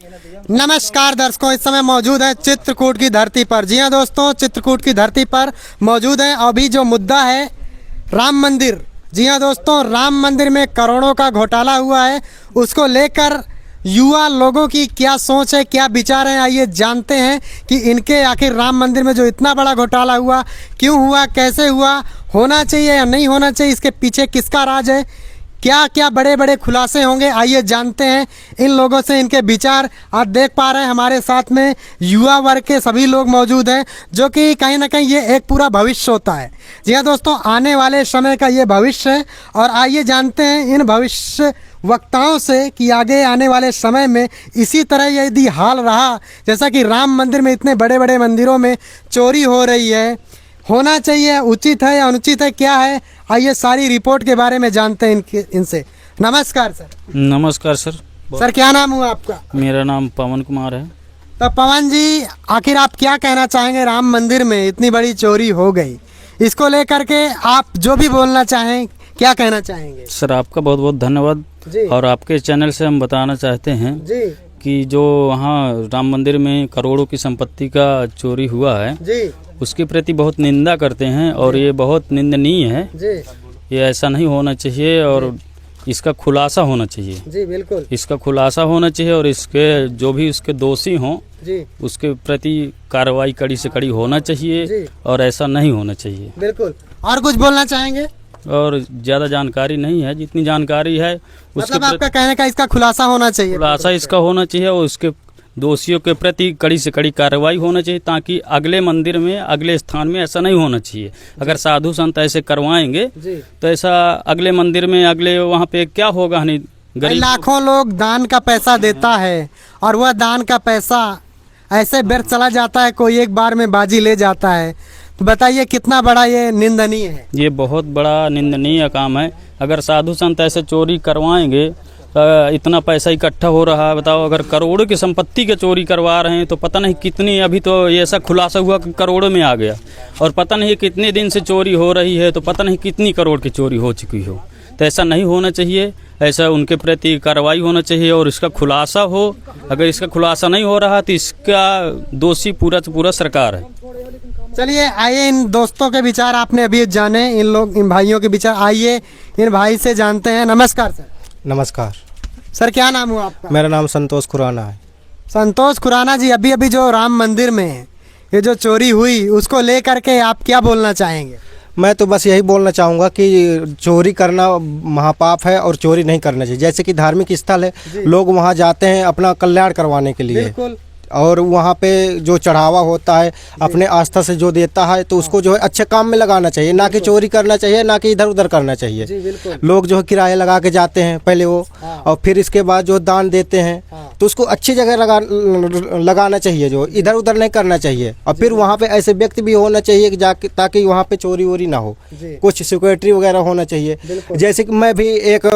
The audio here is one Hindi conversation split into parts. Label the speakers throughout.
Speaker 1: नमस्कार दर्शकों, इस समय मौजूद है चित्रकूट की धरती पर। जी हाँ दोस्तों, चित्रकूट की धरती पर मौजूद है। अभी जो मुद्दा है राम मंदिर। जी हाँ दोस्तों, राम मंदिर में करोड़ों का घोटाला हुआ है, उसको लेकर युवा लोगों की क्या सोच है, क्या विचार है, आइए जानते हैं कि इनके आखिर राम मंदिर में जो इतना बड़ा घोटाला हुआ, क्यों हुआ, कैसे हुआ, होना चाहिए या नहीं होना चाहिए, इसके पीछे किसका राज है, क्या क्या बड़े बड़े खुलासे होंगे, आइए जानते हैं इन लोगों से इनके विचार। आप देख पा रहे हैं हमारे साथ में युवा वर्ग के सभी लोग मौजूद हैं, जो कि कहीं ना कहीं ये एक पूरा भविष्य होता है। जी हाँ दोस्तों, आने वाले समय का ये भविष्य है और आइए जानते हैं इन भविष्य वक्ताओं से कि आगे आने वाले समय में इसी तरह यदि हाल रहा, जैसा कि राम मंदिर में इतने बड़े बड़े मंदिरों में चोरी हो रही है, होना चाहिए, उचित है या अनुचित है, क्या है, आइए सारी रिपोर्ट के बारे में जानते हैं इनसे। नमस्कार सर।
Speaker 2: नमस्कार सर।
Speaker 1: सर क्या नाम हुआ आपका?
Speaker 2: मेरा नाम पवन कुमार है।
Speaker 1: तो पवन जी, आखिर आप क्या कहना चाहेंगे? राम मंदिर में इतनी बड़ी चोरी हो गई, इसको लेकर के आप जो भी बोलना चाहें, क्या कहना चाहेंगे?
Speaker 2: सर आपका बहुत बहुत धन्यवाद। और आपके चैनल से हम बताना चाहते हैं
Speaker 1: जी
Speaker 2: कि जो वहाँ राम मंदिर में करोड़ों की संपत्ति का चोरी हुआ है
Speaker 1: जी
Speaker 2: उसके प्रति बहुत निंदा करते हैं और ये बहुत निंदनीय है
Speaker 1: जी।
Speaker 2: ये ऐसा नहीं होना चाहिए और इसका खुलासा होना चाहिए।
Speaker 1: जी बिल्कुल,
Speaker 2: इसका खुलासा होना चाहिए और इसके जो भी उसके दोषी हों
Speaker 1: जी
Speaker 2: उसके प्रति कार्रवाई कड़ी से कड़ी होना चाहिए और ऐसा नहीं होना चाहिए।
Speaker 1: बिल्कुल। और कुछ बोलना चाहेंगे?
Speaker 2: और ज़्यादा जानकारी नहीं है, जितनी जानकारी है उसके
Speaker 1: मतलब आपका कहने का इसका खुलासा होना चाहिए।
Speaker 2: खुलासा इसका होना चाहिए और उसके दोषियों के प्रति कड़ी से कड़ी कार्रवाई होना चाहिए, ताकि अगले मंदिर में, अगले स्थान में ऐसा नहीं होना चाहिए। अगर साधु संत ऐसे करवाएंगे तो ऐसा अगले मंदिर में, अगले वहाँ पे क्या होगा? नहीं, गरीब
Speaker 1: लाखों लोग दान का पैसा देता है और वह दान का पैसा ऐसे व्यर्थ चला जाता है, कोई एक बार में बाजी ले जाता है। तो बताइए कितना बड़ा ये निंदनीय है।
Speaker 2: ये बहुत बड़ा निंदनीय काम है। अगर साधु संत ऐसे चोरी करवाएंगे, इतना पैसा इकट्ठा हो रहा है, बताओ, अगर करोड़ों की संपत्ति के चोरी करवा रहे हैं तो पता नहीं कितनी, अभी तो ये ऐसा खुलासा हुआ कि करोड़ों में आ गया और पता नहीं कितने दिन से चोरी हो रही है, तो पता नहीं कितनी करोड़ की चोरी हो चुकी हो। तो ऐसा नहीं होना चाहिए, ऐसा उनके प्रति कार्रवाई होना चाहिए और इसका खुलासा हो। अगर इसका खुलासा नहीं हो रहा तो इसका दोषी पूरा पूरा सरकार है।
Speaker 1: चलिए आइए इन दोस्तों के विचार आपने अभी जाने, इन भाइयों के विचार, आइए इन भाई से जानते हैं। नमस्कार सर।
Speaker 3: नमस्कार
Speaker 1: सर, क्या नाम हुआ आपका?
Speaker 3: मेरा नाम संतोष खुराना है।
Speaker 1: संतोष खुराना जी, अभी अभी जो राम मंदिर में ये जो चोरी हुई, उसको लेकर के आप क्या बोलना चाहेंगे?
Speaker 3: मैं तो बस यही बोलना चाहूँगा कि चोरी करना महापाप है और चोरी नहीं करना चाहिए। जैसे कि धार्मिक स्थल है, लोग वहाँ जाते हैं अपना कल्याण करवाने के लिए,
Speaker 1: बिल्कुल।
Speaker 3: और वहाँ पे जो चढ़ावा होता है अपने आस्था से जो देता है तो उसको जो है अच्छे काम में लगाना चाहिए, ना कि चोरी करना चाहिए, ना कि इधर उधर करना चाहिए। लोग जो है किराया लगा के जाते हैं पहले वो, और फिर इसके बाद जो दान देते हैं तो उसको अच्छी जगह लगाना चाहिए, जो इधर उधर नहीं करना चाहिए। और फिर वहाँ पे ऐसे व्यक्ति भी होना चाहिए कि जाके, ताकि वहाँ पे चोरी वोरी ना हो, कुछ सिक्योरिटी वगैरह होना चाहिए। जैसे कि मैं भी एक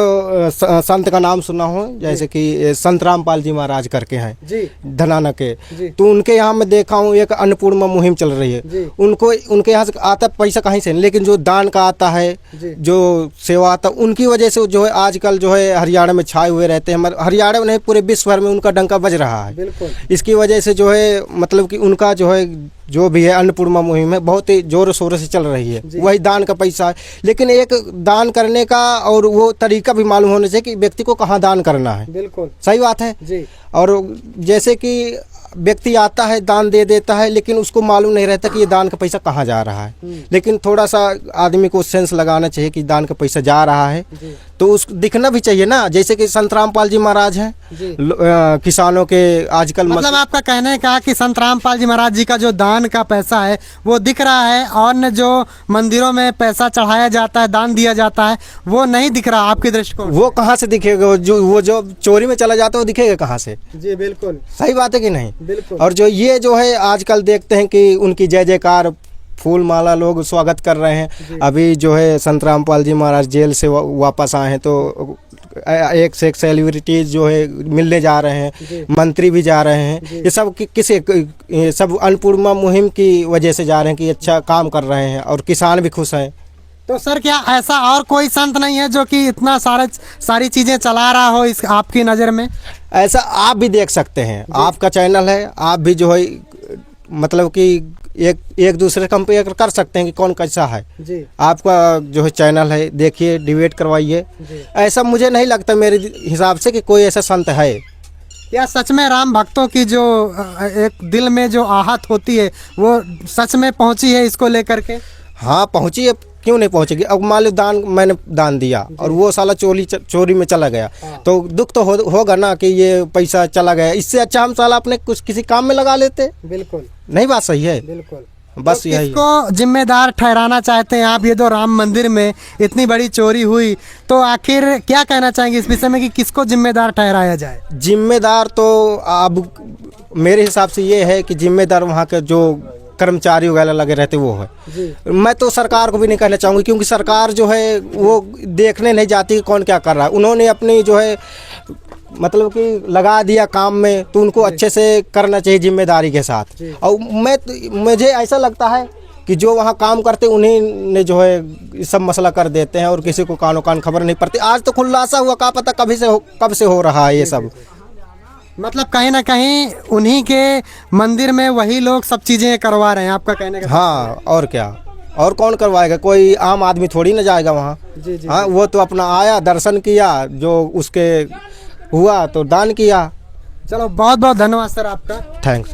Speaker 3: संत का नाम सुना हूँ, जैसे कि संत रामपाल जी महाराज करके हैं धनाना के, तो उनके यहाँ मैं देखा हूँ एक अन्नपूर्णा मुहिम चल रही है। उनके यहाँ से आता पैसा कहीं से नहीं, लेकिन जो दान का आता है, जो सेवा आता है, उनकी वजह से जो है आजकल जो है हरियाणा में छाए हुए रहते हैं। हरियाणा में नहीं, पूरे विश्व भर में उनका डंका बज रहा है। इसकी वजह से जो है मतलब कि उनका जो है जो भी है अन्नपूर्णा मुहिम है बहुत ही जोरों शोरों से चल रही है। वही दान का पैसा है, लेकिन एक दान करने का और वो तरीका भी मालूम होना चाहिए कि व्यक्ति को कहाँ दान करना है। बिल्कुल सही बात है जी। और जैसे कि व्यक्ति आता है, दान दे देता है, लेकिन उसको मालूम नहीं रहता कि ये दान का पैसा कहाँ जा रहा है। लेकिन थोड़ा सा आदमी को सेंस लगाना चाहिए कि दान का पैसा जा रहा है तो उसको दिखना भी चाहिए ना। जैसे कि संत रामपाल जी महाराज हैं, किसानों के आजकल
Speaker 1: मतलब आपका कहने का कि संत रामपाल जी महाराज जी का जो दान का पैसा है वो दिख रहा है, और न जो मंदिरों में पैसा चढ़ाया जाता है, दान दिया जाता है, वो नहीं दिख रहा आपकी दृष्टिकोण?
Speaker 3: वो कहाँ से दिखेगा? वो जो चोरी में चला जाता है वो दिखेगा कहाँ से?
Speaker 1: जी बिल्कुल
Speaker 3: सही बात है कि नहीं?
Speaker 1: बिल्कुल।
Speaker 3: और जो ये जो है आजकल देखते हैं कि उनकी जय जयकार, फूल माला लोग स्वागत कर रहे हैं। अभी जो है संत रामपाल जी महाराज जेल से वापस आए हैं तो एक से एक सेलिब्रिटीज जो है मिलने जा रहे हैं, मंत्री भी जा रहे हैं। ये सब सब अन्नपूर्णा मुहिम की वजह से जा रहे हैं कि अच्छा काम कर रहे हैं और किसान भी खुश हैं।
Speaker 1: तो सर क्या ऐसा और कोई संत नहीं है जो कि इतना सारी चीजें चला रहा हो इस आपकी नज़र में?
Speaker 3: ऐसा आप भी देख सकते हैं, आपका चैनल है, आप भी जो है मतलब कि एक दूसरे से कंपेयर कर सकते हैं कि कौन कैसा है।
Speaker 1: जी।
Speaker 3: आपका जो है चैनल है, देखिए, डिबेट करवाइए। ऐसा मुझे नहीं लगता मेरे हिसाब से कि कोई ऐसा संत है।
Speaker 1: क्या सच में राम भक्तों की जो एक दिल में जो आहत होती है वो सच में पहुंची है इसको लेकर के?
Speaker 3: हाँ पहुंची है, क्यों नहीं पहुंचेगी। अब मान लो मैंने दान दिया और वो साला चोरी में चला गया, तो दुख तो होगा ना कि ये पैसा चला गया। इससे अच्छा हम साला अपने कुछ किसी काम में लगा लेते।
Speaker 1: बिल्कुल
Speaker 3: नहीं, बात सही है।
Speaker 1: बिल्कुल।
Speaker 3: बस
Speaker 1: तो
Speaker 3: यही
Speaker 1: किसको जिम्मेदार ठहराना चाहते हैं आप? ये तो राम मंदिर में इतनी बड़ी चोरी हुई, तो आखिर क्या कहना चाहेंगे इस विषय में कि किसको जिम्मेदार ठहराया जाए?
Speaker 3: जिम्मेदार तो अब मेरे हिसाब से ये है कि जिम्मेदार वहाँ के जो कर्मचारी वगैरह लगे रहते वो है।
Speaker 1: जी।
Speaker 3: मैं तो सरकार को भी नहीं कहना चाहूँगी, क्योंकि सरकार जो है वो देखने नहीं जाती कि कौन क्या कर रहा है। उन्होंने अपनी जो है मतलब कि लगा दिया काम में, तो उनको अच्छे से करना चाहिए जिम्मेदारी के साथ। और मुझे ऐसा लगता है कि जो वहाँ काम करते उन्हीं ने जो है सब मसला कर देते हैं और किसी को कानो कान खबर नहीं पड़ती। आज तो खुलासा हुआ, क्या पता कब से हो रहा है ये सब।
Speaker 1: मतलब कहीं ना कहीं उन्हीं के मंदिर में वही लोग सब चीजें करवा रहे हैं, आपका कहने का?
Speaker 3: हाँ, और क्या, और कौन करवाएगा? कोई आम आदमी थोड़ी ना जाएगा वहाँ।
Speaker 1: जी।
Speaker 3: हाँ, वो तो अपना आया, दर्शन किया, जो उसके हुआ तो दान किया।
Speaker 1: चलो बहुत बहुत धन्यवाद सर आपका।
Speaker 3: थैंक्स।